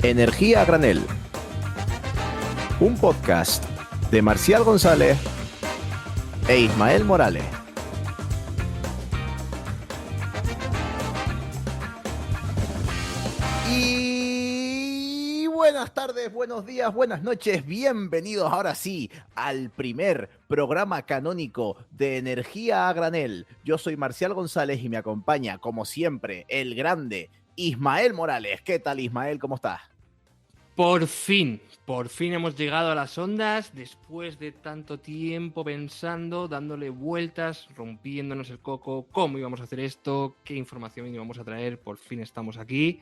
Energía a Granel, un podcast de Marcial González e Ismael Morales. Y buenas tardes, buenos días, buenas noches, bienvenidos ahora sí al primer programa canónico de Energía a Granel. Yo soy Marcial González y me acompaña, como siempre, el grande Ismael Morales. ¿Qué tal, Ismael? ¿Cómo estás? Por fin hemos llegado a las ondas después de tanto tiempo pensando, dándole vueltas, rompiéndonos el coco, cómo íbamos a hacer esto, qué información íbamos a traer. Por fin estamos aquí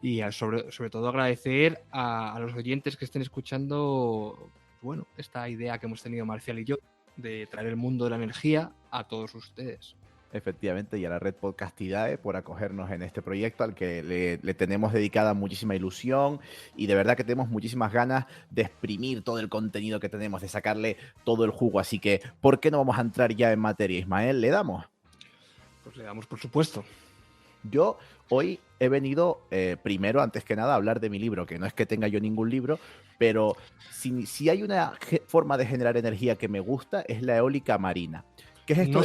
y sobre todo agradecer a los oyentes que estén escuchando, bueno, esta idea que hemos tenido Marcial y yo de traer el mundo de la energía a todos ustedes. Efectivamente, y a la red Podcastidae por acogernos en este proyecto al que le tenemos dedicada muchísima ilusión y de verdad que tenemos muchísimas ganas de exprimir todo el contenido que tenemos, de sacarle todo el jugo. Así que, ¿por qué no vamos a entrar ya en materia, Ismael? ¿Le damos? Pues le damos, por supuesto. Yo hoy he venido, primero, antes que nada, a hablar de mi libro, que no es que tenga yo ningún libro, pero si hay una forma de generar energía que me gusta, es la eólica marina. ¿Qué es esto No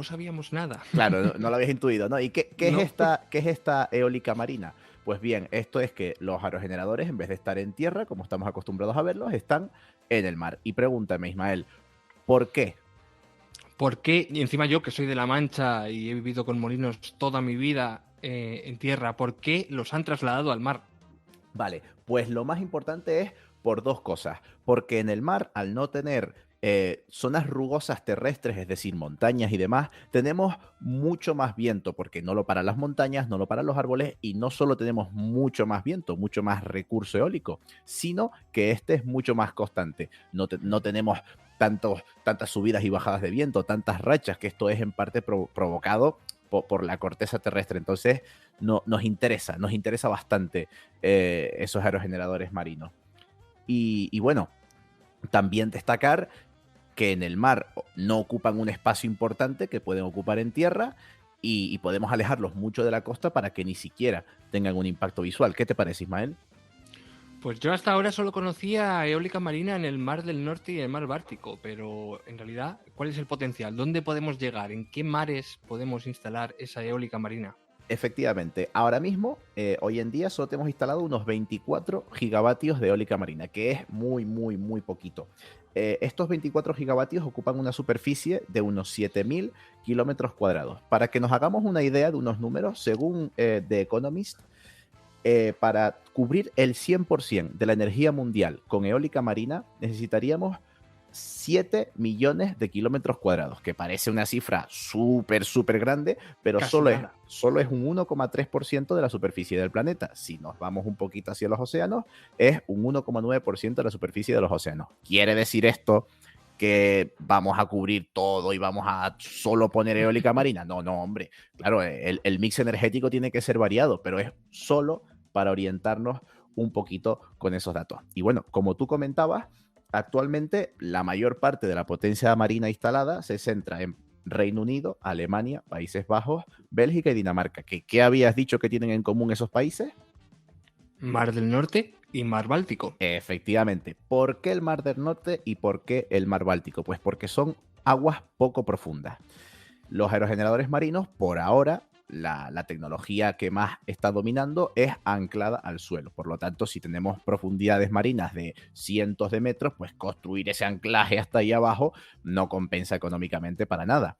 sabíamos nada. Claro, no lo habéis intuido, ¿no? ¿Y qué No. es esta eólica marina? Pues bien, esto es que los aerogeneradores, en vez de estar en tierra, como estamos acostumbrados a verlos, están en el mar. Y pregúntame, Ismael, ¿por qué? ¿Por qué? Y encima yo, que soy de La Mancha y he vivido con molinos toda mi vida en tierra, ¿por qué los han trasladado al mar? Vale, pues lo más importante es por dos cosas. Porque en el mar, al no tener zonas rugosas terrestres, es decir, montañas y demás, tenemos mucho más viento, porque no lo paran las montañas, no lo paran los árboles, y no solo tenemos mucho más viento, mucho más recurso eólico, sino que este es mucho más constante. No tenemos tantas subidas y bajadas de viento, tantas rachas, que esto es en parte provocado por la corteza terrestre. Entonces, nos interesa bastante esos aerogeneradores marinos. Y bueno, también destacar que en el mar no ocupan un espacio importante que pueden ocupar en tierra y podemos alejarlos mucho de la costa para que ni siquiera tengan un impacto visual. ¿Qué te parece, Ismael? Pues yo hasta ahora solo conocía eólica marina en el Mar del Norte y el Mar Báltico, pero en realidad, ¿cuál es el potencial? ¿Dónde podemos llegar? ¿En qué mares podemos instalar esa eólica marina? Efectivamente, ahora mismo, hoy en día, solo tenemos instalado unos 24 gigavatios de eólica marina, que es muy poquito. Estos 24 gigavatios ocupan una superficie de unos 7.000 kilómetros cuadrados. Para que nos hagamos una idea de unos números, según The Economist, para cubrir el 100% de la energía mundial con eólica marina, necesitaríamos 7 millones de kilómetros cuadrados, que parece una cifra súper grande, pero solo es un 1,3% de la superficie del planeta. Si nos vamos un poquito hacia los océanos, es un 1,9% de la superficie de los océanos. ¿Quiere decir esto que vamos a cubrir todo y vamos a solo poner eólica marina? No, hombre. Claro, el mix energético tiene que ser variado, pero es solo para orientarnos un poquito con esos datos. Y bueno, como tú comentabas, actualmente la mayor parte de la potencia marina instalada se centra en Reino Unido, Alemania, Países Bajos, Bélgica y Dinamarca. ¿Qué habías dicho que tienen en común esos países? Mar del Norte y Mar Báltico. Efectivamente. ¿Por qué el Mar del Norte y por qué el Mar Báltico? Pues porque son aguas poco profundas. Los aerogeneradores marinos, por ahora, la tecnología que más está dominando es anclada al suelo. Por lo tanto, si tenemos profundidades marinas de cientos de metros, pues construir ese anclaje hasta ahí abajo no compensa económicamente para nada.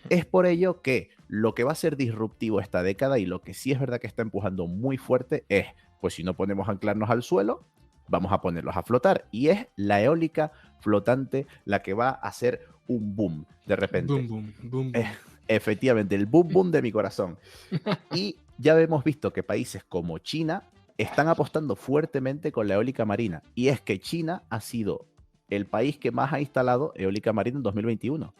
Es por ello que lo que va a ser disruptivo esta década y lo que sí es verdad que está empujando muy fuerte es, pues si no ponemos anclarnos al suelo, vamos a ponerlos a flotar. Y es la eólica flotante la que va a hacer un boom de repente. Boom. Efectivamente, el boom de mi corazón. Y ya hemos visto que países como China están apostando fuertemente con la eólica marina. Y es que China ha sido el país que más ha instalado eólica marina en 2021.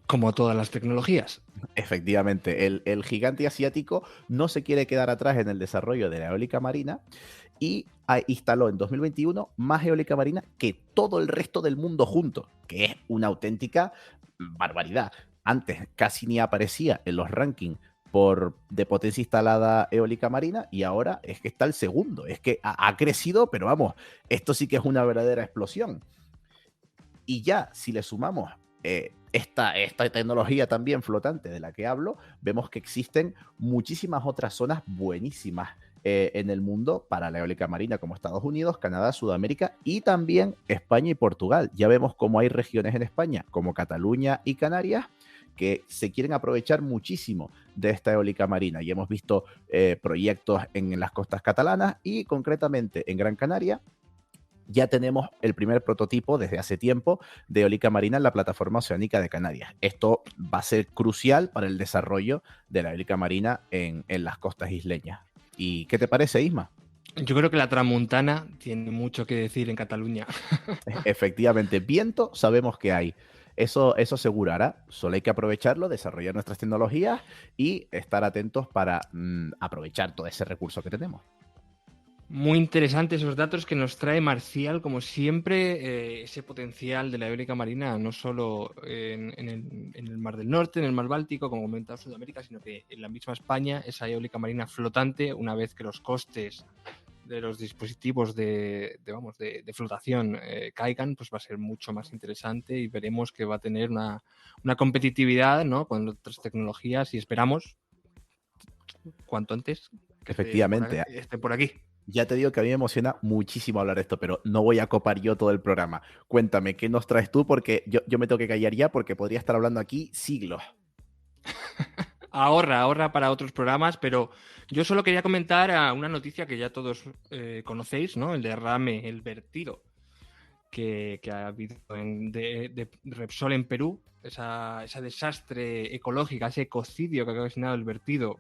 Como todas las tecnologías. Efectivamente, el gigante asiático no se quiere quedar atrás en el desarrollo de la eólica marina y instaló en 2021 más eólica marina que todo el resto del mundo junto, que es una auténtica barbaridad. Antes casi ni aparecía en los rankings de potencia instalada eólica marina, y ahora es que está el segundo. Es que ha crecido, pero vamos, esto sí que es una verdadera explosión. Y ya, si le sumamos esta tecnología también flotante de la que hablo, vemos que existen muchísimas otras zonas buenísimas en el mundo para la eólica marina, como Estados Unidos, Canadá, Sudamérica y también España y Portugal. Ya vemos cómo hay regiones en España, como Cataluña y Canarias, que se quieren aprovechar muchísimo de esta eólica marina. Y hemos visto proyectos en las costas catalanas y concretamente en Gran Canaria. Ya tenemos el primer prototipo desde hace tiempo de eólica marina en la plataforma oceánica de Canarias. Esto va a ser crucial para el desarrollo de la eólica marina en las costas isleñas. ¿Y qué te parece, Isma? Yo creo que la tramuntana tiene mucho que decir en Cataluña. Efectivamente, viento sabemos que hay. Eso asegurará. Solo hay que aprovecharlo, desarrollar nuestras tecnologías y estar atentos para aprovechar todo ese recurso que tenemos. Muy interesantes esos datos que nos trae Marcial, como siempre, ese potencial de la eólica marina, no solo en el Mar del Norte, en el Mar Báltico, como comentaba Sudamérica, sino que en la misma España, esa eólica marina flotante, una vez que los costes de los dispositivos de flotación caigan, pues va a ser mucho más interesante y veremos que va a tener una competitividad, ¿no?, con otras tecnologías y esperamos, cuanto antes, que Efectivamente. esté por aquí. Ya te digo que a mí me emociona muchísimo hablar de esto, pero no voy a copar yo todo el programa. Cuéntame, ¿qué nos traes tú? Porque yo me tengo que callar ya porque podría estar hablando aquí siglos. Ahorra para otros programas, pero yo solo quería comentar una noticia que ya todos conocéis, ¿no? El derrame, el vertido que ha habido de Repsol en Perú, ese desastre ecológico, ese ecocidio que ha ocasionado el vertido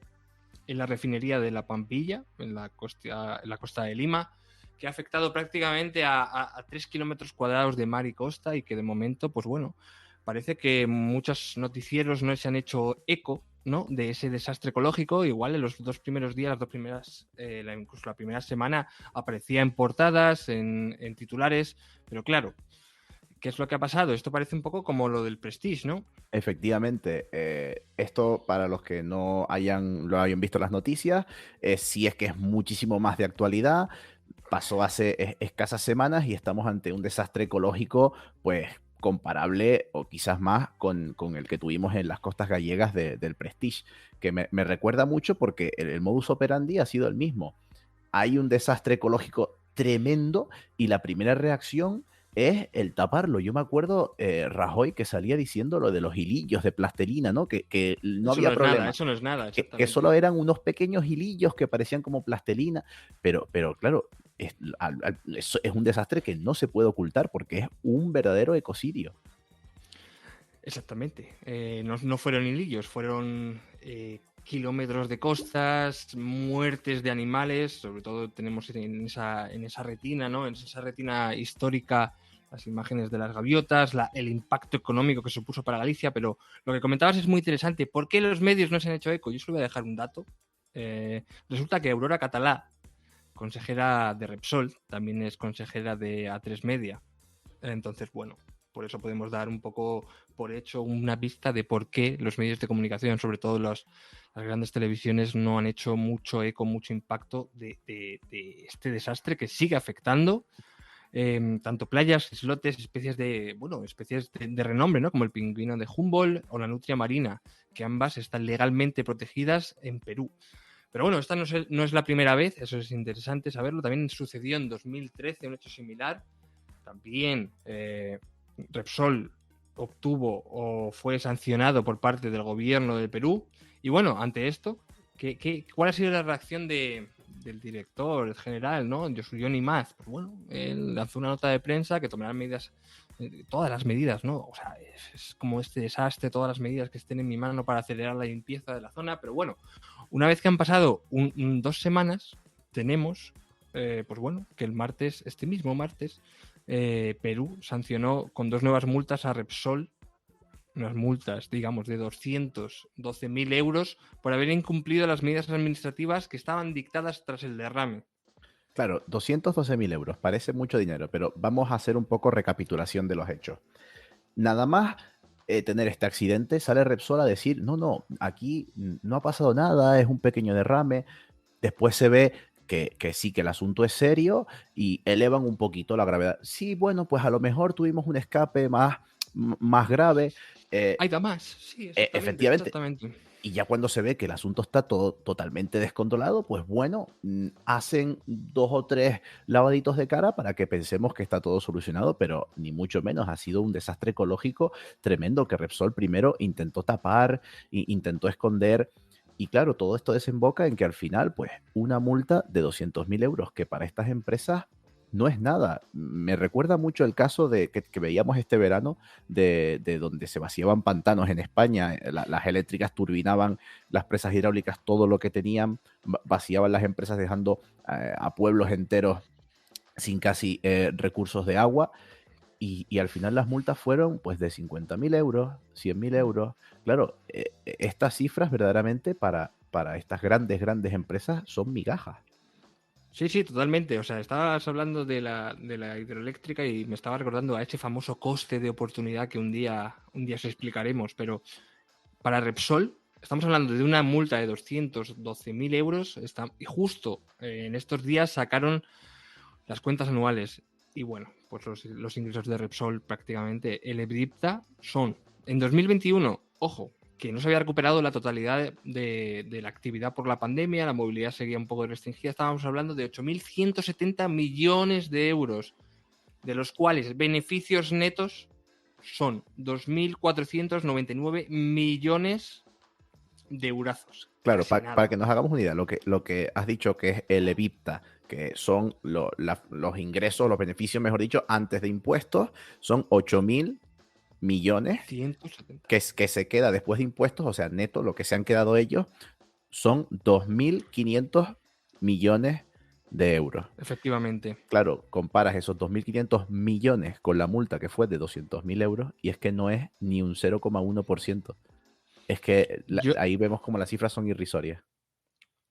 en la refinería de La Pampilla, en la costa de Lima, que ha afectado prácticamente a 3 kilómetros cuadrados de mar y costa y que de momento, pues bueno, parece que muchos noticieros no se han hecho eco, ¿no?, de ese desastre ecológico. Igual en los 2 primeros días, incluso la primera semana, aparecía en portadas, en titulares, pero claro, ¿qué es lo que ha pasado? Esto parece un poco como lo del Prestige, ¿no? Efectivamente, esto para los que no lo hayan visto las noticias, sí es que es muchísimo más de actualidad. Pasó hace escasas semanas y estamos ante un desastre ecológico, pues comparable o quizás más con el que tuvimos en las costas gallegas del Prestige, que me recuerda mucho porque el modus operandi ha sido el mismo. Hay un desastre ecológico tremendo y la primera reacción es el taparlo. Yo me acuerdo Rajoy que salía diciendo lo de los hilillos de plastelina, ¿no? Que no Eso había no es nada, problema, eso no es nada, que exactamente. solo eran unos pequeños hilillos que parecían como plastelina, pero claro, es un desastre que no se puede ocultar porque es un verdadero ecocidio. Exactamente. No fueron hilillos, fueron kilómetros de costas, muertes de animales, sobre todo tenemos en esa retina, ¿no? En esa retina histórica, las imágenes de las gaviotas, el impacto económico que supuso para Galicia, pero lo que comentabas es muy interesante. ¿Por qué los medios no se han hecho eco? Yo solo voy a dejar un dato. Resulta que Aurora Catalá, consejera de Repsol, también es consejera de A3 Media. Entonces, bueno, por eso podemos dar un poco por hecho una pista de por qué los medios de comunicación, sobre todo las grandes televisiones, no han hecho mucho eco, mucho impacto de este desastre que sigue afectando tanto playas, islotes, especies de renombre, ¿no?, como el pingüino de Humboldt o la nutria marina, que ambas están legalmente protegidas en Perú. Pero bueno, esta no es la primera vez, eso es interesante saberlo. También sucedió en 2013 un hecho similar. También Repsol obtuvo o fue sancionado por parte del gobierno de Perú. Y bueno, ante esto, ¿cuál ha sido la reacción del director general, ¿no?, Johnny Maz? Pues bueno, él lanzó una nota de prensa que tomará medidas, todas las medidas, ¿no? O sea, es como este desastre, todas las medidas que estén en mi mano para acelerar la limpieza de la zona. Pero bueno, una vez que han pasado 2 semanas, tenemos, pues bueno, que este mismo martes, Perú sancionó con 2 nuevas multas a Repsol, unas multas, digamos, de 212.000 euros por haber incumplido las medidas administrativas que estaban dictadas tras el derrame. Claro, 212.000 euros, parece mucho dinero, pero vamos a hacer un poco recapitulación de los hechos. Nada más tener este accidente, sale Repsol a decir, no, no, aquí no ha pasado nada, es un pequeño derrame. Después se ve que sí, que el asunto es serio y elevan un poquito la gravedad. Sí, bueno, pues a lo mejor tuvimos un escape más grave. Hay más, sí, exactamente, Efectivamente. exactamente. Y ya cuando se ve que el asunto está todo totalmente descontrolado, pues bueno, hacen 2 o 3 lavaditos de cara para que pensemos que está todo solucionado, pero ni mucho menos. Ha sido un desastre ecológico tremendo que Repsol primero intentó tapar, intentó esconder. Y claro, todo esto desemboca en que al final, pues, una multa de 200.000 euros, que para estas empresas no es nada. Me recuerda mucho el caso que veíamos este verano de donde se vaciaban pantanos en España. Las eléctricas turbinaban las presas hidráulicas todo lo que tenían, vaciaban las empresas dejando a pueblos enteros sin casi recursos de agua. Y al final las multas fueron pues de 50.000 euros, 100.000 euros. Claro, estas cifras verdaderamente para estas grandes empresas son migajas. Sí, sí, totalmente. O sea, estabas hablando de la hidroeléctrica y me estaba recordando a ese famoso coste de oportunidad que un día os explicaremos, pero para Repsol estamos hablando de una multa de 212.000 euros y justo en estos días sacaron las cuentas anuales y bueno, pues los ingresos de Repsol prácticamente, el EBITDA son en 2021, ojo, que no se había recuperado la totalidad de la actividad por la pandemia, la movilidad seguía un poco restringida, estábamos hablando de 8.170 millones de euros, de los cuales beneficios netos son 2.499 millones de eurazos. Claro, Casi para nada. que nos hagamos una idea, lo que has dicho que es el EBITDA, que son los ingresos, los beneficios, mejor dicho, antes de impuestos, son 8.000 millones, 170. que se queda después de impuestos, o sea, neto, lo que se han quedado ellos, son 2.500 millones de euros. Efectivamente. Claro, comparas esos 2.500 millones con la multa que fue de 200.000 euros y es que no es ni un 0,1%. Es que Yo, ahí vemos como las cifras son irrisorias.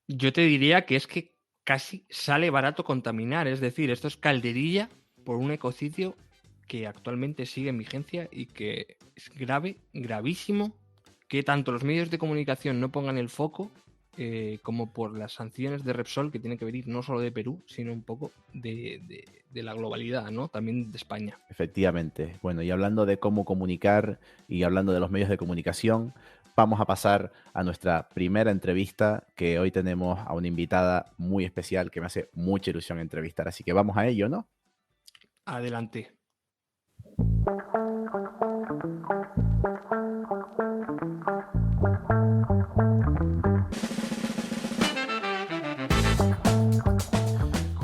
Yo te diría que es que casi sale barato contaminar, es decir, esto es calderilla por un ecocidio que actualmente sigue en vigencia y que es grave, gravísimo, que tanto los medios de comunicación no pongan el foco como por las sanciones de Repsol que tienen que venir no solo de Perú, sino un poco de la globalidad, ¿no? También de España. Efectivamente. Bueno, y hablando de cómo comunicar y hablando de los medios de comunicación, vamos a pasar a nuestra primera entrevista, que hoy tenemos a una invitada muy especial que me hace mucha ilusión entrevistar. Así que vamos a ello, ¿no? Adelante.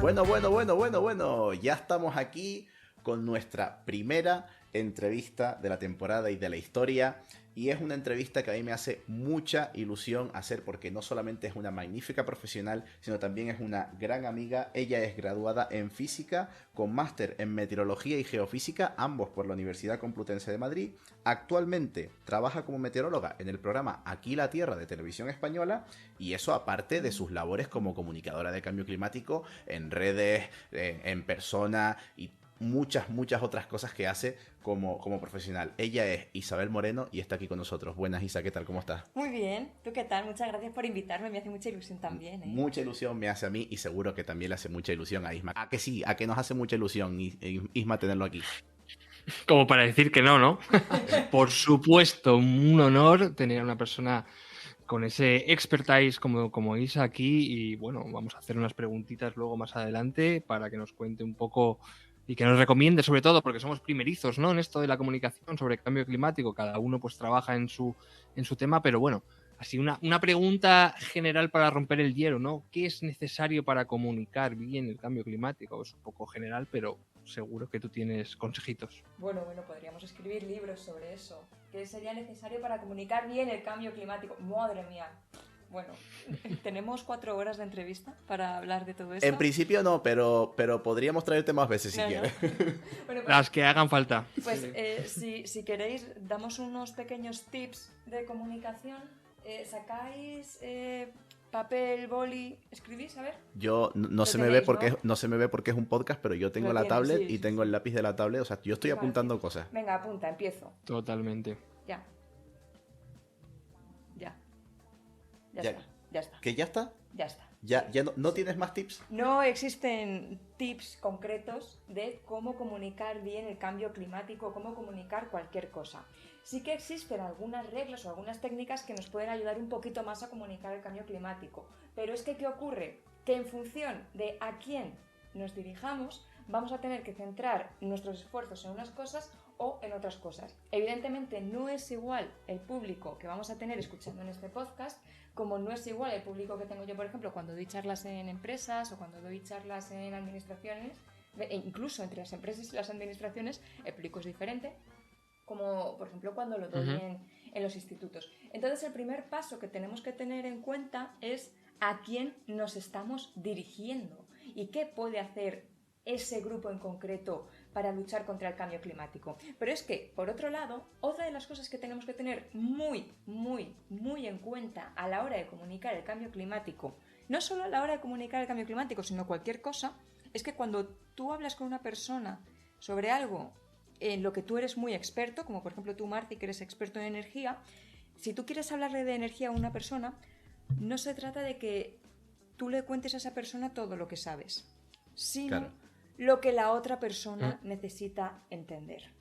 Bueno. Ya estamos aquí con nuestra primera entrevista de la temporada y de la historia. Y es una entrevista que a mí me hace mucha ilusión hacer porque no solamente es una magnífica profesional, sino también es una gran amiga. Ella es graduada en física con máster en meteorología y geofísica, ambos por la Universidad Complutense de Madrid. Actualmente trabaja como meteoróloga en el programa Aquí la Tierra de Televisión Española y eso aparte de sus labores como comunicadora de cambio climático en redes, en persona y muchas otras cosas que hace como profesional. Ella es Isabel Moreno y está aquí con nosotros. Buenas, Isa, ¿qué tal? ¿Cómo estás? Muy bien, ¿tú qué tal? Muchas gracias por invitarme, me hace mucha ilusión también, ¿eh? Mucha ilusión me hace a mí y seguro que también le hace mucha ilusión a Isma. ¿A que sí? ¿A que nos hace mucha ilusión, Isma, tenerlo aquí? Como para decir que no, ¿no? Por supuesto, un honor tener a una persona con ese expertise como Isa aquí y bueno, vamos a hacer unas preguntitas luego más adelante para que nos cuente un poco y que nos recomiende sobre todo porque somos primerizos, ¿no? En esto de la comunicación sobre cambio climático, cada uno pues trabaja en su tema, pero bueno, así una pregunta general para romper el hielo, ¿no? ¿Qué es necesario para comunicar bien el cambio climático? Es un poco general, pero seguro que tú tienes consejitos. Bueno, podríamos escribir libros sobre eso. ¿Qué sería necesario para comunicar bien el cambio climático? Madre mía. Bueno, ¿tenemos 4 horas de entrevista para hablar de todo esto? En principio no, pero podríamos traerte más veces si quieres. Bueno, pues, las que hagan falta. Pues si queréis, damos unos pequeños tips de comunicación. ¿Sacáis papel, boli? ¿Escribís? A ver. Yo no se me ve porque no se me ve porque es un podcast, pero yo tengo la tablet y tengo el lápiz de la tablet, o sea, yo estoy apuntando cosas. Venga, apunta, empiezo. Totalmente. Ya. Ya. Ya Ya. está. Ya está. ¿Que ya está? Ya está. ¿Ya no tienes más tips? No existen tips concretos de cómo comunicar bien el cambio climático, cómo comunicar cualquier cosa. Sí que existen algunas reglas o algunas técnicas que nos pueden ayudar un poquito más a comunicar el cambio climático. Pero es que, ¿qué ocurre? Que en función de a quién nos dirijamos, vamos a tener que centrar nuestros esfuerzos en unas cosas o en otras cosas. Evidentemente no es igual el público que vamos a tener escuchando en este podcast, como no es igual el público que tengo yo, por ejemplo, cuando doy charlas en empresas o cuando doy charlas en administraciones, e incluso entre las empresas y las administraciones, el público es diferente, como por ejemplo cuando lo doy en los institutos. Entonces el primer paso que tenemos que tener en cuenta es a quién nos estamos dirigiendo y qué puede hacer ese grupo en concreto para luchar contra el cambio climático. Pero es que, por otro lado, otra de las cosas que tenemos que tener muy en cuenta a la hora de comunicar el cambio climático, no solo a la hora de comunicar el cambio climático, sino cualquier cosa, es que cuando tú hablas con una persona sobre algo en lo que tú eres muy experto, como por ejemplo tú, Marci, que eres experto en energía, si tú quieres hablarle de energía a una persona, no se trata de que tú le cuentes a esa persona todo lo que sabes, sino lo que la otra persona necesita entender.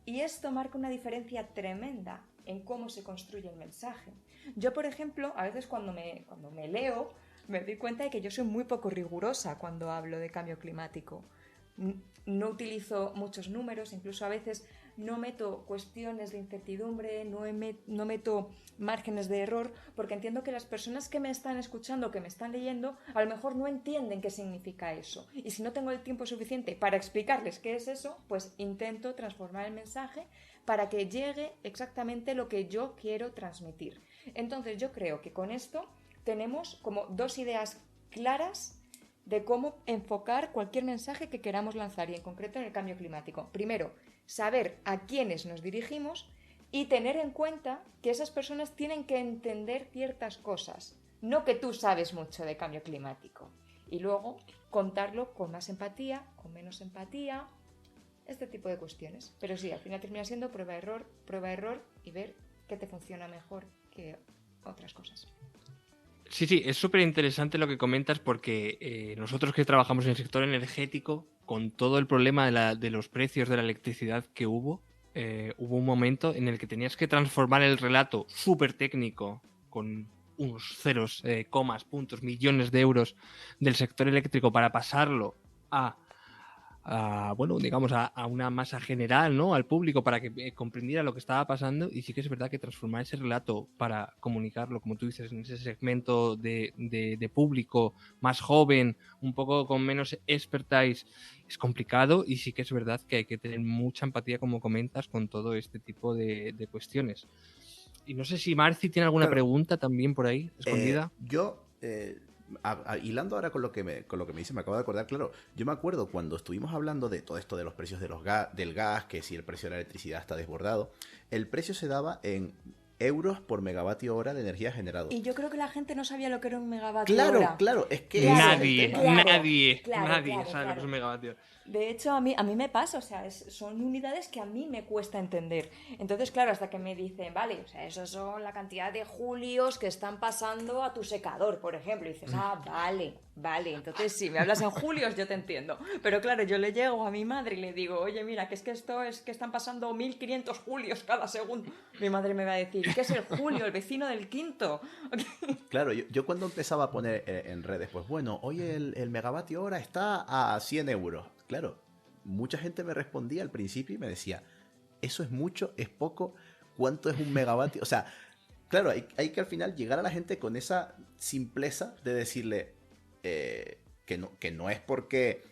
Y esto marca una diferencia tremenda en cómo se construye el mensaje. Yo, por ejemplo, a veces cuando me leo, me doy cuenta de que yo soy muy poco rigurosa cuando hablo de cambio climático. No utilizo muchos números, incluso a veces no meto cuestiones de incertidumbre, no meto márgenes de error, porque entiendo que las personas que me están escuchando, que me están leyendo, a lo mejor no entienden qué significa eso. Y si no tengo el tiempo suficiente para explicarles qué es eso, pues intento transformar el mensaje para que llegue exactamente lo que yo quiero transmitir. Entonces yo creo que con esto tenemos como dos ideas claras de cómo enfocar cualquier mensaje que queramos lanzar, y en concreto en el cambio climático. Primero, saber a quiénes nos dirigimos y tener en cuenta que esas personas tienen que entender ciertas cosas, no que tú sabes mucho de cambio climático. Y luego contarlo con más empatía, con menos empatía, este tipo de cuestiones. Pero sí, al final termina siendo prueba-error y ver qué te funciona mejor que otras cosas. Sí, es súper interesante lo que comentas porque nosotros que trabajamos en el sector energético, con todo el problema de los precios de la electricidad que hubo un momento en el que tenías que transformar el relato súper técnico con unos ceros, comas, puntos, millones de euros del sector eléctrico para pasarlo a una masa general, ¿no? Al público para que comprendiera lo que estaba pasando. Y sí que es verdad que transformar ese relato para comunicarlo, como tú dices, en ese segmento de público más joven, un poco con menos expertise, es complicado. Y sí que es verdad que hay que tener mucha empatía, como comentas, con todo este tipo de cuestiones. Y no sé si Marci tiene alguna pregunta también por ahí, escondida. Hilando ahora con lo que me dice, me acabo de acordar, claro, yo me acuerdo cuando estuvimos hablando de todo esto de los precios del gas, que si el precio de la electricidad está desbordado, el precio se daba en euros por megavatio hora de energía generado. Y yo creo que la gente no sabía lo que era un megavatio hora. Claro, es que nadie claro, sabe lo que es un megavatio. De hecho, a mí me pasa, o sea, son unidades que a mí me cuesta entender. Entonces, claro, hasta que me dicen, vale, o sea, eso son la cantidad de julios que están pasando a tu secador, por ejemplo. Y dices, vale, entonces si me hablas en julios yo te entiendo. Pero claro, yo le llego a mi madre y le digo, oye, mira, que es que esto es que están pasando 1500 julios cada segundo. Mi madre me va a decir, ¿qué es el julio? El vecino del quinto. Claro, yo cuando empezaba a poner en redes, pues bueno, hoy el megavatio hora está a 100 euros. Claro, mucha gente me respondía al principio y me decía, ¿eso es mucho? ¿Es poco? ¿Cuánto es un megavatio? O sea, claro, hay que al final llegar a la gente con esa simpleza de decirle que no es porque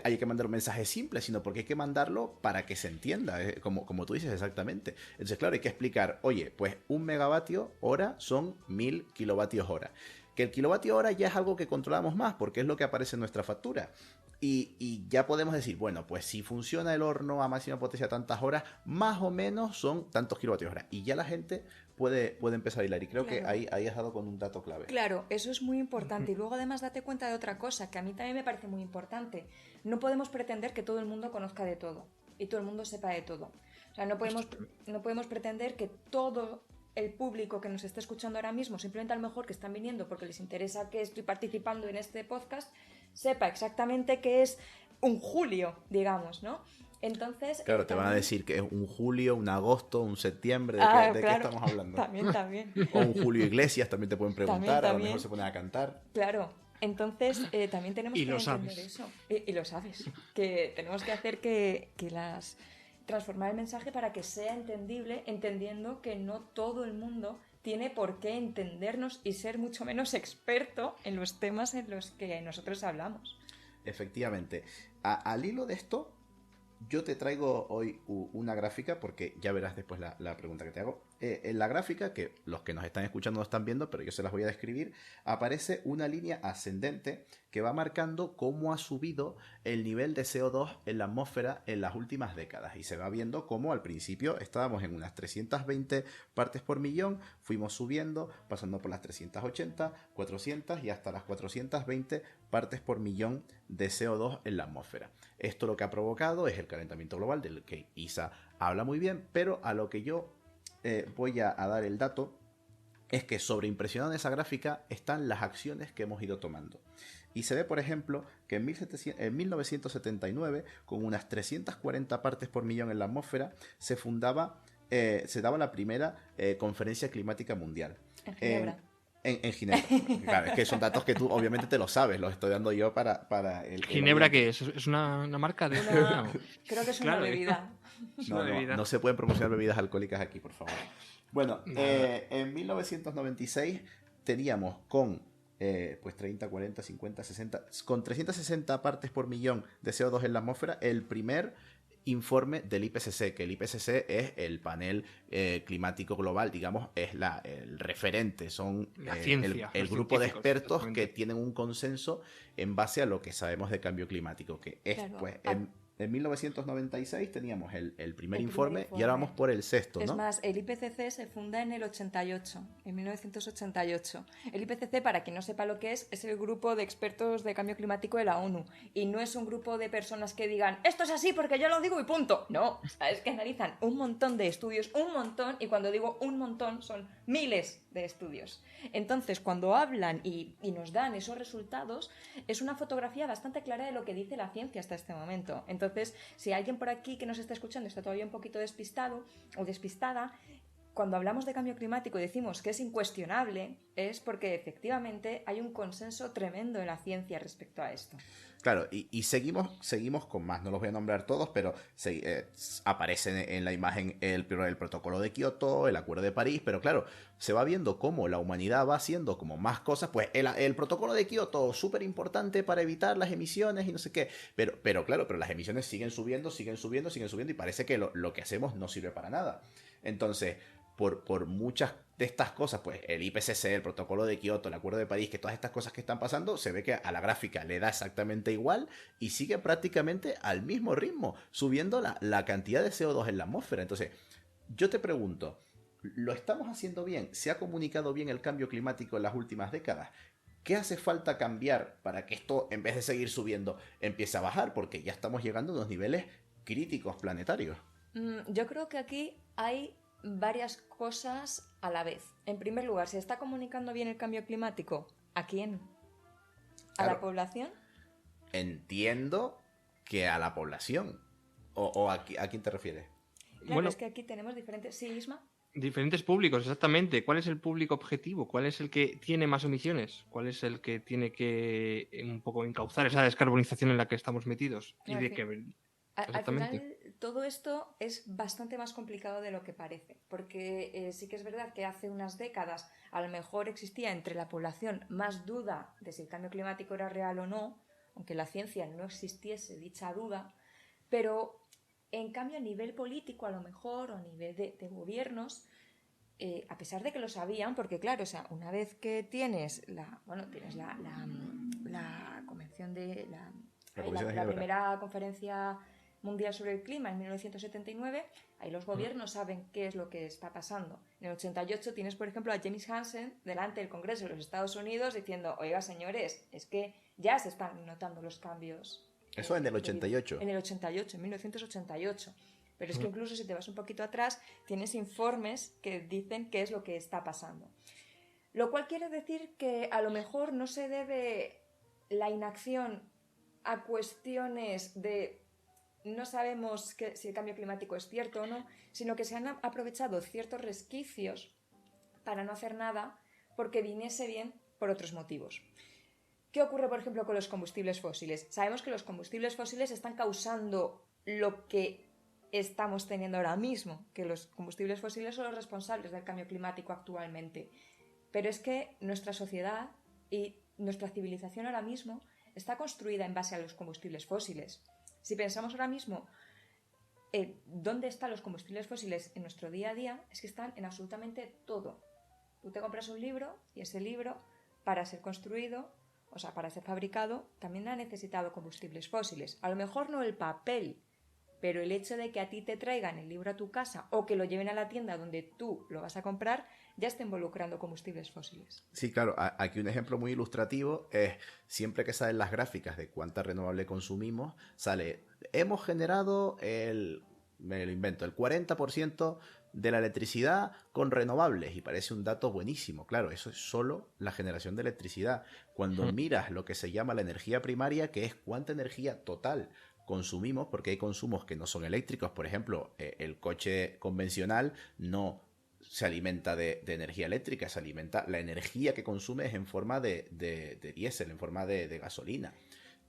hay que mandar un mensaje simple, sino porque hay que mandarlo para que se entienda, como tú dices exactamente. Entonces, claro, hay que explicar, oye, pues un megavatio hora son 1000 kilovatios hora. Que el kilovatio hora ya es algo que controlamos más porque es lo que aparece en nuestra factura. Y ya podemos decir, bueno, pues si funciona el horno a máxima potencia tantas horas, más o menos son tantos kilovatios hora. Y ya la gente puede empezar a hilar. Y creo que ahí has dado con un dato clave. Claro, eso es muy importante. Y luego además date cuenta de otra cosa, que a mí también me parece muy importante. No podemos pretender que todo el mundo conozca de todo y todo el mundo sepa de todo. O sea, no podemos pretender que todo el público que nos está escuchando ahora mismo, simplemente a lo mejor que están viniendo porque les interesa que estoy participando en este podcast, sepa exactamente qué es un julio, digamos, ¿no? Entonces... Claro, te van a decir que es un julio, un agosto, un septiembre, ¿de qué estamos hablando? También. O un Julio Iglesias, también te pueden preguntar, También. a lo mejor se ponen a cantar. Claro, entonces también tenemos que entender sabes. eso. Y lo sabes, que tenemos que hacer que transformar el mensaje para que sea entendible, entendiendo que no todo el mundo tiene por qué entendernos y ser mucho menos experto en los temas en los que nosotros hablamos. Efectivamente. Al hilo de esto, yo te traigo hoy una gráfica, porque ya verás después la pregunta que te hago. En la gráfica, que los que nos están escuchando no están viendo, pero yo se las voy a describir, aparece una línea ascendente que va marcando cómo ha subido el nivel de CO2 en la atmósfera en las últimas décadas. Y se va viendo cómo al principio estábamos en unas 320 partes por millón, fuimos subiendo, pasando por las 380, 400 y hasta las 420 partes por millón de CO2 en la atmósfera. Esto lo que ha provocado es el calentamiento global, del que Isa habla muy bien, pero a lo que yo voy a dar el dato es que sobreimpresionado en esa gráfica están las acciones que hemos ido tomando. Y se ve, por ejemplo, que en 1979, con unas 340 partes por millón en la atmósfera, se daba la primera conferencia climática mundial. En Ginebra. En Ginebra. Claro, es que son datos que tú obviamente te lo sabes, los estoy dando yo para el... ¿Ginebra qué es? ¿Es una marca de...? Creo que es una bebida. No se pueden promocionar bebidas alcohólicas aquí, por favor. Bueno, en 1996 teníamos con 30, 40, 50, 60, con 360 partes por millón de CO2 en la atmósfera, el primer informe del IPCC, que el IPCC es el panel climático global, digamos, es el referente, son el grupo de expertos que tienen un consenso en base a lo que sabemos de cambio climático, que es, claro, pues, en 1996 teníamos el primer informe y ahora vamos por el sexto, ¿no? Es más, el IPCC se funda en el 88, en 1988. El IPCC, para quien no sepa lo que es el grupo de expertos de cambio climático de la ONU. Y no es un grupo de personas que digan, esto es así porque yo lo digo y punto. No, es que analizan un montón de estudios, un montón, y cuando digo un montón son miles de estudios. Entonces, cuando hablan y nos dan esos resultados, es una fotografía bastante clara de lo que dice la ciencia hasta este momento. Entonces, si alguien por aquí que nos está escuchando está todavía un poquito despistado o despistada, cuando hablamos de cambio climático y decimos que es incuestionable, es porque efectivamente hay un consenso tremendo en la ciencia respecto a esto. Claro, y seguimos con más, no los voy a nombrar todos, pero aparecen en la imagen el protocolo de Kioto, el Acuerdo de París, pero claro, se va viendo cómo la humanidad va haciendo como más cosas, pues el protocolo de Kioto, súper importante para evitar las emisiones y no sé qué, pero claro, pero las emisiones siguen subiendo y parece que lo que hacemos no sirve para nada. Entonces, por muchas de estas cosas, pues el IPCC, el protocolo de Kioto, el Acuerdo de París, que todas estas cosas que están pasando, se ve que a la gráfica le da exactamente igual y sigue prácticamente al mismo ritmo, subiendo la cantidad de CO2 en la atmósfera. Entonces, yo te pregunto, ¿lo estamos haciendo bien? ¿Se ha comunicado bien el cambio climático en las últimas décadas? ¿Qué hace falta cambiar para que esto, en vez de seguir subiendo, empiece a bajar? Porque ya estamos llegando a unos niveles críticos planetarios. Yo creo que aquí hay varias cosas a la vez. En primer lugar, ¿se está comunicando bien el cambio climático? ¿A quién? ¿A claro, la población? Entiendo que a la población. ¿O a quién te refieres? Claro, bueno, es que aquí tenemos diferentes... ¿Sí, Isma? Diferentes públicos, exactamente. ¿Cuál es el público objetivo? ¿Cuál es el que tiene más emisiones? ¿Cuál es el que tiene que un poco encauzar esa descarbonización en la que estamos metidos? Claro, y de que... Al final, todo esto es bastante más complicado de lo que parece, porque sí que es verdad que hace unas décadas a lo mejor existía entre la población más duda de si el cambio climático era real o no, aunque en la ciencia no existiese dicha duda, pero en cambio a nivel político a lo mejor, o a nivel de gobiernos, a pesar de que lo sabían, porque claro, o sea, una vez que tienes la convención de la primera conferencia mundial sobre el clima en 1979, ahí los gobiernos saben qué es lo que está pasando. En el 88 tienes, por ejemplo, a James Hansen delante del Congreso de los Estados Unidos diciendo, oiga, señores, es que ya se están notando los cambios. Eso en el 88. En el 88, en 1988. Pero es que incluso si te vas un poquito atrás, tienes informes que dicen qué es lo que está pasando. Lo cual quiere decir que a lo mejor no se debe la inacción a cuestiones de no sabemos si el cambio climático es cierto o no, sino que se han aprovechado ciertos resquicios para no hacer nada porque viniese bien por otros motivos. ¿Qué ocurre, por ejemplo, con los combustibles fósiles? Sabemos que los combustibles fósiles están causando lo que estamos teniendo ahora mismo, que los combustibles fósiles son los responsables del cambio climático actualmente. Pero es que nuestra sociedad y nuestra civilización ahora mismo está construida en base a los combustibles fósiles. Si pensamos ahora mismo dónde están los combustibles fósiles en nuestro día a día, es que están en absolutamente todo. Tú te compras un libro y ese libro, para ser construido, o sea, para ser fabricado, también ha necesitado combustibles fósiles. A lo mejor no el papel, pero el hecho de que a ti te traigan el libro a tu casa o que lo lleven a la tienda donde tú lo vas a comprar, ya está involucrando combustibles fósiles. Sí, claro. Aquí un ejemplo muy ilustrativo es siempre que salen las gráficas de cuánta renovable consumimos, sale, hemos generado me lo invento, el 40% de la electricidad con renovables y parece un dato buenísimo. Claro, eso es solo la generación de electricidad. Cuando miras lo que se llama la energía primaria, que es cuánta energía total consumimos, porque hay consumos que no son eléctricos, por ejemplo, el coche convencional no se alimenta de energía eléctrica, se alimenta, la energía que consume es en forma de diésel, en forma de gasolina.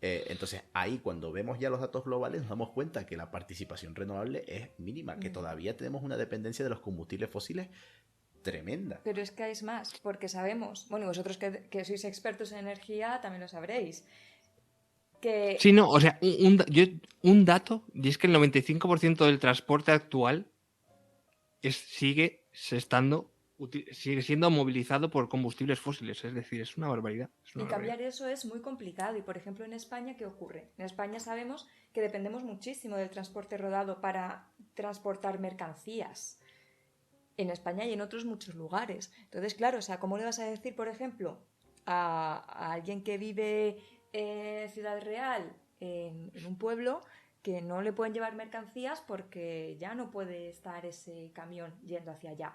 Entonces ahí cuando vemos ya los datos globales nos damos cuenta que la participación renovable es mínima, que todavía tenemos una dependencia de los combustibles fósiles tremenda. Pero es que es más, porque sabemos, bueno, vosotros que sois expertos en energía también lo sabréis, que... Sí, no, o sea, un dato, y es que el 95% del transporte actual sigue siendo movilizado por combustibles fósiles, es decir, es una barbaridad. Y cambiar eso es muy complicado. Y, por ejemplo, en España, ¿qué ocurre? En España sabemos que dependemos muchísimo del transporte rodado para transportar mercancías. En España y en otros muchos lugares. Entonces, claro, o sea, ¿cómo le vas a decir, por ejemplo, a alguien que vive en Ciudad Real, en un pueblo, que no le pueden llevar mercancías porque ya no puede estar ese camión yendo hacia allá?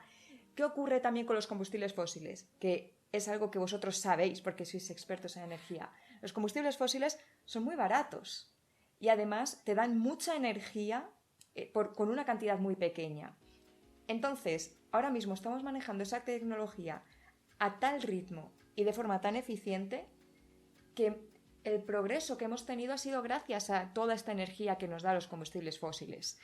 ¿Qué ocurre también con los combustibles fósiles? Que es algo que vosotros sabéis porque sois expertos en energía. Los combustibles fósiles son muy baratos y además te dan mucha energía con una cantidad muy pequeña. Entonces, ahora mismo estamos manejando esa tecnología a tal ritmo y de forma tan eficiente que el progreso que hemos tenido ha sido gracias a toda esta energía que nos da los combustibles fósiles.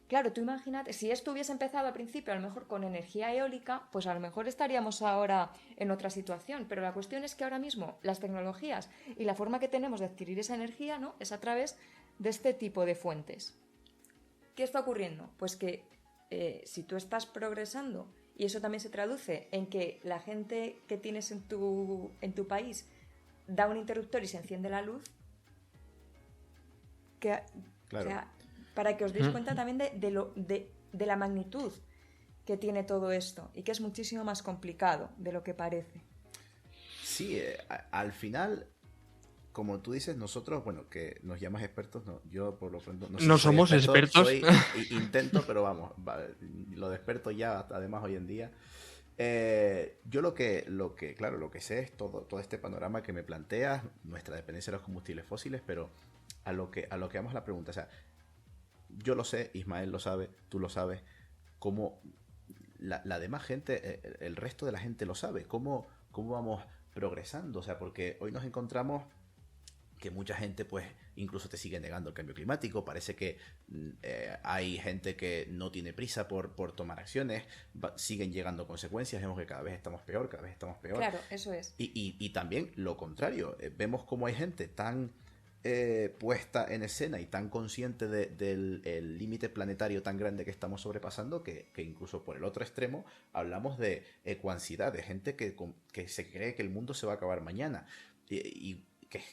Claro, tú imagínate, si esto hubiese empezado al principio a lo mejor con energía eólica, pues a lo mejor estaríamos ahora en otra situación, pero la cuestión es que ahora mismo las tecnologías y la forma que tenemos de adquirir esa energía, ¿no?, es a través de este tipo de fuentes. ¿Qué está ocurriendo? Pues que si tú estás progresando y eso también se traduce en que la gente que tienes en tu país da un interruptor y se enciende la luz, que, claro. O sea, para que os deis cuenta también de la magnitud que tiene todo esto y que es muchísimo más complicado de lo que parece. Sí, al final, como tú dices, nosotros, bueno, que nos llamas expertos, no, yo por lo pronto no, no somos expertos. Intento, pero vamos, lo de experto ya, además hoy en día. Yo lo que sé es todo este panorama que me planteas, nuestra dependencia de los combustibles fósiles, pero a lo que vamos a la pregunta, o sea, yo lo sé, Ismael lo sabe, tú lo sabes, como la demás gente, el resto de la gente lo sabe, cómo vamos progresando, o sea, porque hoy nos encontramos que mucha gente pues incluso te sigue negando el cambio climático, parece que hay gente que no tiene prisa por tomar acciones, siguen llegando consecuencias, vemos que cada vez estamos peor. Claro, eso es. Y también lo contrario, vemos como hay gente tan puesta en escena y tan consciente del límite planetario tan grande que estamos sobrepasando que incluso por el otro extremo hablamos de ecoansiedad, de gente que se cree que el mundo se va a acabar mañana y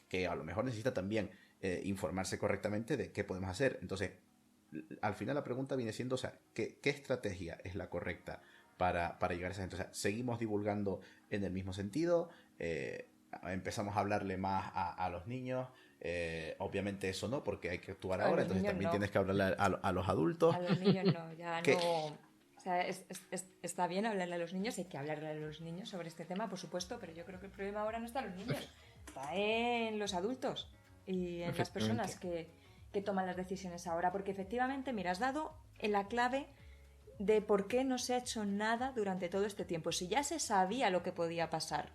que a lo mejor necesita también informarse correctamente de qué podemos hacer. Entonces, al final la pregunta viene siendo, o sea, ¿qué estrategia es la correcta para llegar a esa gente? O sea, ¿seguimos divulgando en el mismo sentido? ¿Empezamos a hablarle más a los niños? Obviamente eso no, porque hay que actuar A ahora, los entonces niños también no. tienes que hablarle a los adultos. A los niños no, ya ¿Qué? no. O sea, está bien hablarle a los niños, hay que hablarle a los niños sobre este tema, por supuesto, pero yo creo que el problema ahora no está en los niños, está en los adultos y en las personas que toman las decisiones ahora, porque efectivamente, mira, has dado en la clave de por qué no se ha hecho nada durante todo este tiempo. Si ya se sabía lo que podía pasar,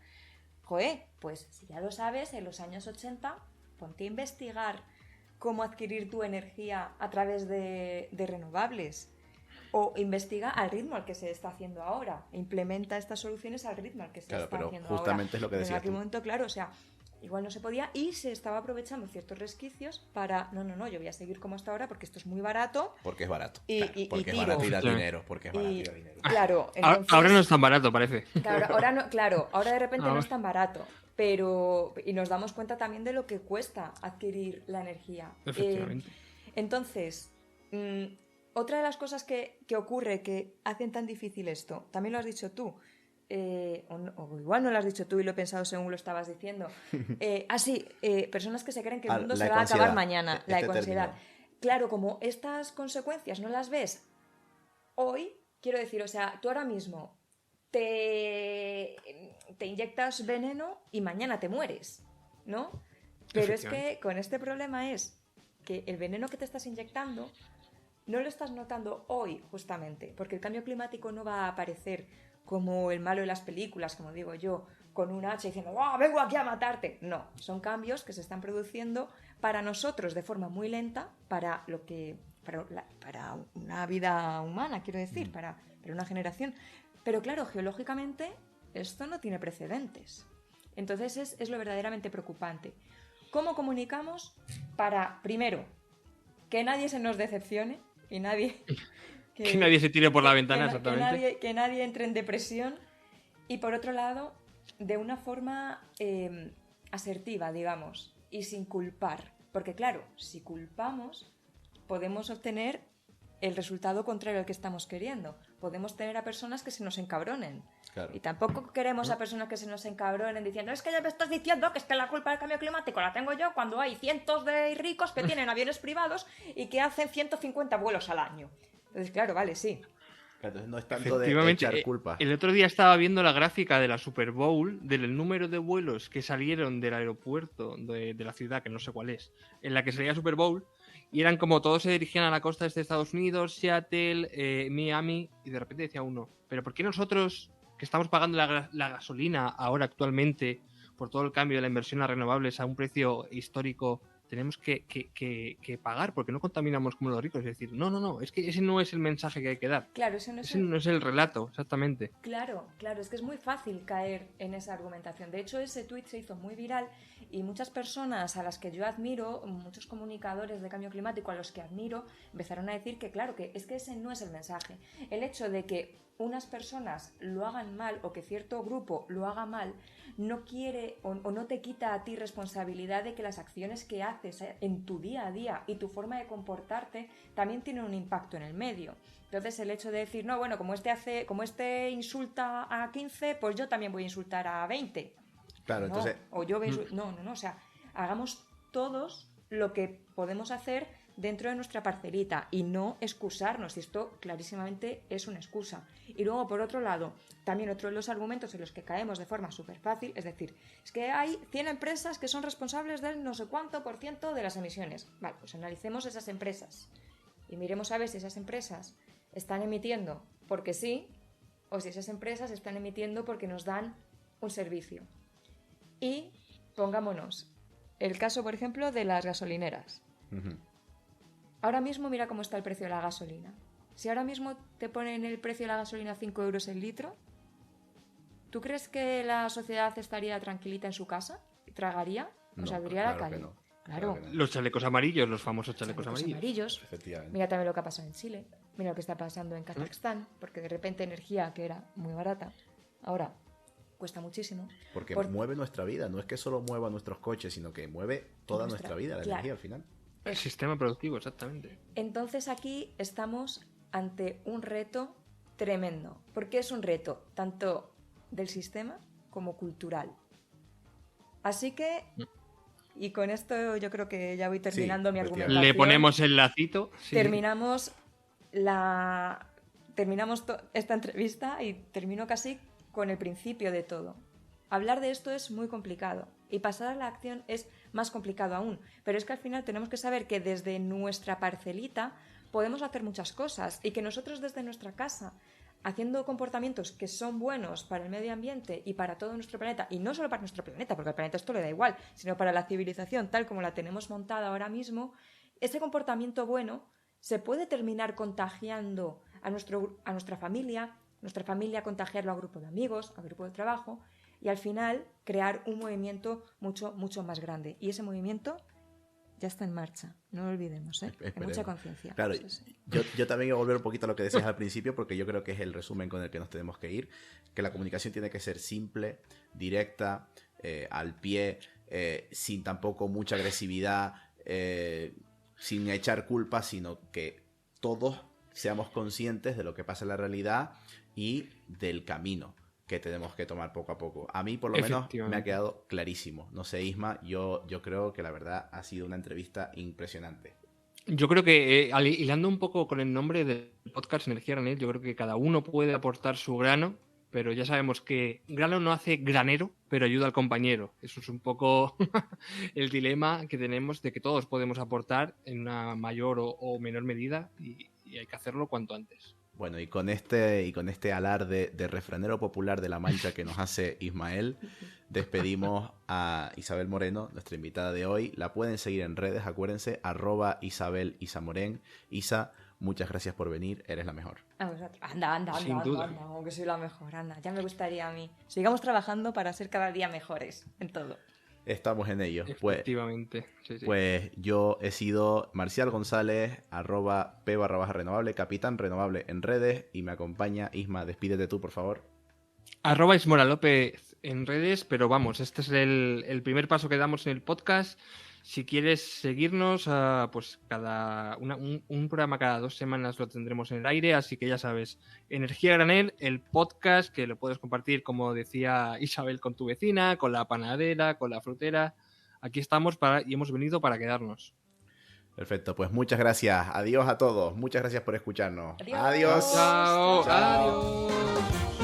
joder, pues si ya lo sabes, en los años 80, ponte a investigar cómo adquirir tu energía a través de renovables. O investiga al ritmo al que se está haciendo ahora. Implementa estas soluciones al ritmo al que se está haciendo ahora. Justamente es lo que Pero en decías aquel tú. momento, claro, o sea, igual no se podía y se estaba aprovechando ciertos resquicios para, no, yo voy a seguir como hasta ahora porque esto es muy barato. Porque es barato. Y, Claro, y porque es tiro. barato y da Claro. dinero. Porque es barato y da dinero. Claro, entonces, Ahora no es tan barato, parece. Claro, ahora no, claro, ahora de repente no Ahora. es tan barato, pero y nos damos cuenta también de lo que cuesta adquirir la energía. Efectivamente. Entonces, otra de las cosas que ocurre que hacen tan difícil esto, también lo has dicho tú, o igual no lo has dicho tú y lo he pensado según lo estabas diciendo. Personas que se creen que el mundo se va a acabar mañana, la ecoansiedad. Claro, como estas consecuencias no las ves hoy, quiero decir, o sea, tú ahora mismo te inyectas veneno y mañana te mueres, ¿no? Pero es que con este problema es que el veneno que te estás inyectando no lo estás notando hoy, justamente, porque el cambio climático no va a aparecer como el malo de las películas, como digo yo, con un hacha diciendo ¡oh, vengo aquí a matarte! No, son cambios que se están produciendo para nosotros de forma muy lenta, para una vida humana, quiero decir, para una generación. Pero claro, geológicamente esto no tiene precedentes. Entonces es lo verdaderamente preocupante. ¿Cómo comunicamos para, primero, que nadie se nos decepcione y nadie... Que nadie se tire por la ventana, exactamente. Que nadie entre en depresión. Y por otro lado, de una forma asertiva, digamos, y sin culpar. Porque claro, si culpamos, podemos obtener el resultado contrario al que estamos queriendo. Podemos tener a personas que se nos encabronen. Claro. Y tampoco queremos a personas que se nos encabronen diciendo es que ya me estás diciendo que es que la culpa del cambio climático la tengo yo cuando hay cientos de ricos que tienen aviones privados y que hacen 150 vuelos al año. Entonces, claro, vale, sí. Entonces no es tanto de echar culpa. El otro día estaba viendo la gráfica de la Super Bowl, del número de vuelos que salieron del aeropuerto de la ciudad, que no sé cuál es, en la que salía Super Bowl, y eran como todos se dirigían a la costa de Estados Unidos, Seattle, Miami, y de repente decía uno, ¿pero por qué nosotros, que estamos pagando la gasolina ahora actualmente, por todo el cambio de la inversión a renovables a un precio histórico, tenemos que pagar porque no contaminamos como los ricos? Es decir, no, es que ese no es el mensaje que hay que dar. Claro, ese no es el relato, exactamente. Claro, es que es muy fácil caer en esa argumentación. De hecho, ese tuit se hizo muy viral y muchas personas a las que yo admiro, muchos comunicadores de cambio climático a los que admiro, empezaron a decir que claro, que es que ese no es el mensaje. El hecho de que unas personas lo hagan mal o que cierto grupo lo haga mal no quiere o no te quita a ti responsabilidad de que las acciones que haces en tu día a día y tu forma de comportarte también tienen un impacto en el medio. Entonces el hecho de decir, no, bueno, como este insulta a 15, pues yo también voy a insultar a 20. Claro, no, entonces... O yo voy a no, o sea, hagamos todos lo que podemos hacer dentro de nuestra parcelita y no excusarnos, y esto clarísimamente es una excusa. Y luego, por otro lado, también otro de los argumentos en los que caemos de forma súper fácil, es decir, es que hay 100 empresas que son responsables del no sé cuánto % de las emisiones. Vale, pues analicemos esas empresas y miremos a ver si esas empresas están emitiendo porque sí, o si esas empresas están emitiendo porque nos dan un servicio. Y pongámonos el caso, por ejemplo, de las gasolineras. Uh-huh. Ahora mismo mira cómo está el precio de la gasolina. Si ahora mismo te ponen el precio de la gasolina a 5 euros el litro, ¿tú crees que la sociedad estaría tranquilita en su casa? ¿Tragaría? ¿O saldría a la calle? No. Claro. Los chalecos amarillos, los famosos chalecos amarillos. Efectivamente. Mira también lo que ha pasado en Chile. Mira lo que está pasando en Kazajstán, porque de repente energía que era muy barata, ahora cuesta muchísimo. Porque mueve nuestra vida, no es que solo mueva nuestros coches, sino que mueve toda nuestra vida, la energía al final. El sistema productivo, exactamente. Entonces aquí estamos ante un reto tremendo. Porque es un reto tanto del sistema como cultural. Así que Y con esto yo creo que ya voy terminando mi efectivamente. argumentación. Le ponemos el lacito. Sí. Terminamos esta entrevista y termino casi con el principio de todo. Hablar de esto es muy complicado y pasar a la acción es más complicado aún. Pero es que al final tenemos que saber que desde nuestra parcelita podemos hacer muchas cosas y que nosotros desde nuestra casa, haciendo comportamientos que son buenos para el medio ambiente y para todo nuestro planeta, y no solo para nuestro planeta, porque al planeta esto le da igual, sino para la civilización tal como la tenemos montada ahora mismo, ese comportamiento bueno se puede terminar contagiando a nuestra familia contagiarlo a grupo de amigos, a grupo de trabajo, y al final crear un movimiento mucho, mucho más grande. Y ese movimiento ya está en marcha, no lo olvidemos, ¿eh? Hay mucha conciencia. Claro, Sí. yo también voy a volver un poquito a lo que decías al principio, porque yo creo que es el resumen con el que nos tenemos que ir, que la comunicación tiene que ser simple, directa, al pie, sin tampoco mucha agresividad, sin echar culpa, sino que todos seamos conscientes de lo que pasa en la realidad y del camino que tenemos que tomar poco a poco. A mí, por lo menos, me ha quedado clarísimo. No sé, Isma, yo creo que la verdad ha sido una entrevista impresionante. Yo creo que, hilando un poco con el nombre del podcast Energía Granel, yo creo que cada uno puede aportar su grano, pero ya sabemos que grano no hace granero, pero ayuda al compañero. Eso es un poco el dilema que tenemos de que todos podemos aportar en una mayor o menor medida y hay que hacerlo cuanto antes. Bueno, y con este alarde de refranero popular de La Mancha que nos hace Ismael, despedimos a Isabel Moreno, nuestra invitada de hoy. La pueden seguir en redes, acuérdense, @IsabelIsaMoren. Isa, muchas gracias por venir, eres la mejor. A vosotros. Anda, Sin duda. aunque soy la mejor, anda. Ya me gustaría a mí. Sigamos trabajando para ser cada día mejores en todo. Estamos en ello. Efectivamente. Sí. Pues yo he sido Marcial González, @P_renovable, Capitán Renovable en redes, y me acompaña Isma. Despídete tú, por favor. @Ismora López en redes, pero vamos, este es el primer paso que damos en el podcast. Si quieres seguirnos, pues un programa cada 2 semanas lo tendremos en el aire, así que ya sabes, Energía Granel, el podcast que lo puedes compartir, como decía Isabel, con tu vecina, con la panadera, con la frutera. Aquí estamos y hemos venido para quedarnos. Perfecto, pues muchas gracias. Adiós a todos. Muchas gracias por escucharnos. Adiós. Adiós. Chao. Chao. Adiós.